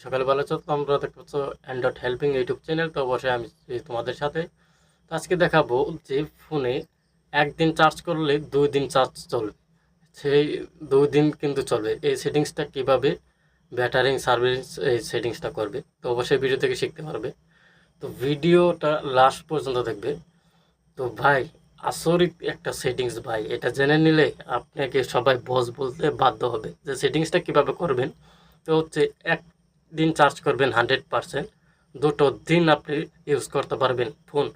সকালে ভালো আছো? তো আমরা দেখতে পাচ্ছ অ্যান্ড্রয়েড হেল্পিং ইউটিউব চ্যানেল। তো অবশ্যই আমি তোমাদের সাথে। তো আজকে দেখাবো যে ফোনে একদিন চার্জ করলে 2 দিন চার্জ চলবে, সেই 2 দিন কিন্তু চলবে। এই সেটিংসটা কিভাবে ব্যাটারি সার্ভিস এই সেটিংসটা করবে, তো অবশ্যই ভিডিও থেকে শিখতে পারবে। তো ভিডিওটা লাস্ট পর্যন্ত দেখবে। তো ভাই, আসরিক একটা সেটিংস ভাই, এটা জেনে নিলে আপনাকে সবাই বস বলতে বাধ্য হবে। যে সেটিংসটা কিভাবে করবেন, তো হচ্ছে একদিন চার্জ করবেন 100%, 2 দিন আপনি ইউজ করতে পারবেন ফোন।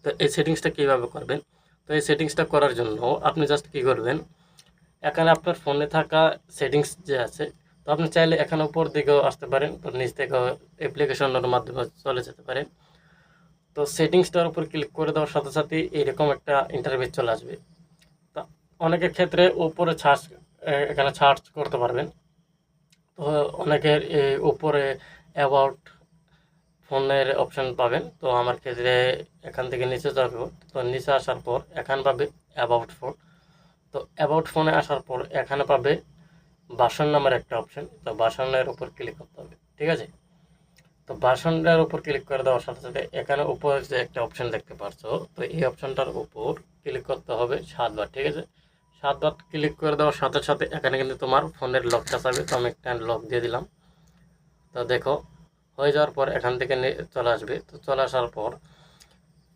তো এই সেটিংসটা কীভাবে করবেন, তো এই সেটিংসটা করার জন্য আপনি জাস্ট কী করবেন, এখানে আপনার ফোনে থাকা সেটিংস যে আছে, তো আপনি চাইলে এখানে উপর দিকেও আসতে পারেন, তো নিচ থেকেও অ্যাপ্লিকেশনের মাধ্যমে চলে যেতে পারেন। তো সেটিংসটার উপর ক্লিক করে দেওয়ার সাথে সাথে এরকম একটা ইন্টারফেস চলে আসবে। তো অনেকের ক্ষেত্রে উপরে এখানে সার্চ করতে পারবেন। তো অনেকের উপরে অ্যাবাউট ফোনের অপশান পাবেন। তো আমার ক্ষেত্রে এখান থেকে নিচে যাবে। তো নিচে আসার পর এখানে পাবে অ্যাবাউট ফোন। তো অ্যাবাউট ফোনে আসার পর এখানে পাবে বাসন নামের একটা অপশান। তো বাসনের উপর ক্লিক করতে হবে, ঠিক আছে। তো বাসনটার উপর ক্লিক করে দেওয়ার সাথে সাথে এখানে উপরে যে একটা অপশান দেখতে পাচ্ছ, তো এই অপশানটার উপর ক্লিক করতে হবে 7 বার, ঠিক আছে। 7 বার ক্লিক করে দেওয়ার সাথে সাথে এখানে কিন্তু তোমার ফোনের লকটা চাবে। তো আমি একটা লক দিয়ে দিলাম। তো দেখো হয়ে যাওয়ার পর এখান থেকে চলে আসবে। তো চলে আসার পর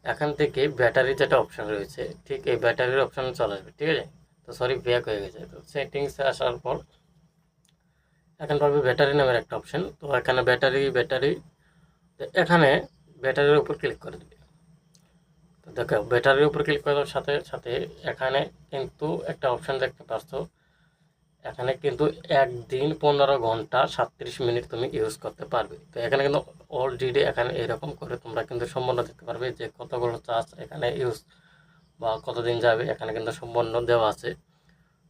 এখান থেকে ব্যাটারি যেটা অপশান রয়েছে, ঠিক এই ব্যাটারির অপশানে চলে আসবে, ঠিক আছে। তো সরি, ব্যাক হয়ে গেছে। তো সেটিংসে আসার পর এখানে পাবে ব্যাটারি নামের একটা অপশান। তো এখানে ব্যাটারি এখানে ব্যাটারির উপর ক্লিক করে দেবে। তো দেখো ব্যাটারির উপর ক্লিক করার সাথে সাথে এখানে কিন্তু একটা অপশান দেখতে পাচ্ছ। এখানে কিন্তু একদিন 15 ঘন্টা 37 মিনিট তুমি ইউজ করতে পারবে। তো এখানে কিন্তু অলরেডি এখানে এরকম করে তোমরা কিন্তু সম্পূর্ণ দেখতে পারবে যে কতগুলো চার্জ এখানে ইউজ বা কতদিন যাবে, এখানে কিন্তু সম্পূর্ণ দেওয়া আছে।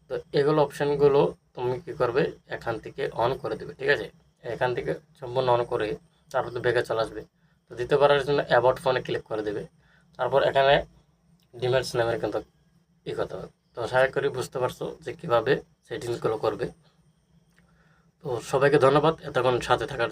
তো এগুলো অপশানগুলো তুমি কি করবে, এখান থেকে অন করে দেবে, ঠিক আছে। এখান থেকে সম্পূর্ণ অন করে তারপর তো ব্যাগে চলে আসবে। তো দিতে পারার জন্য অ্যাবাউট ফোনে ক্লিক করে দেবে। তারপর এখানে ডিমেটস নামের কিন্তু করতে হবে। তো আশা করি বুঝতে পারছো যে কীভাবে সেটিংসগুলো করবে। তো সবাইকে ধন্যবাদ এতক্ষণ সাথে থাকার জন্য।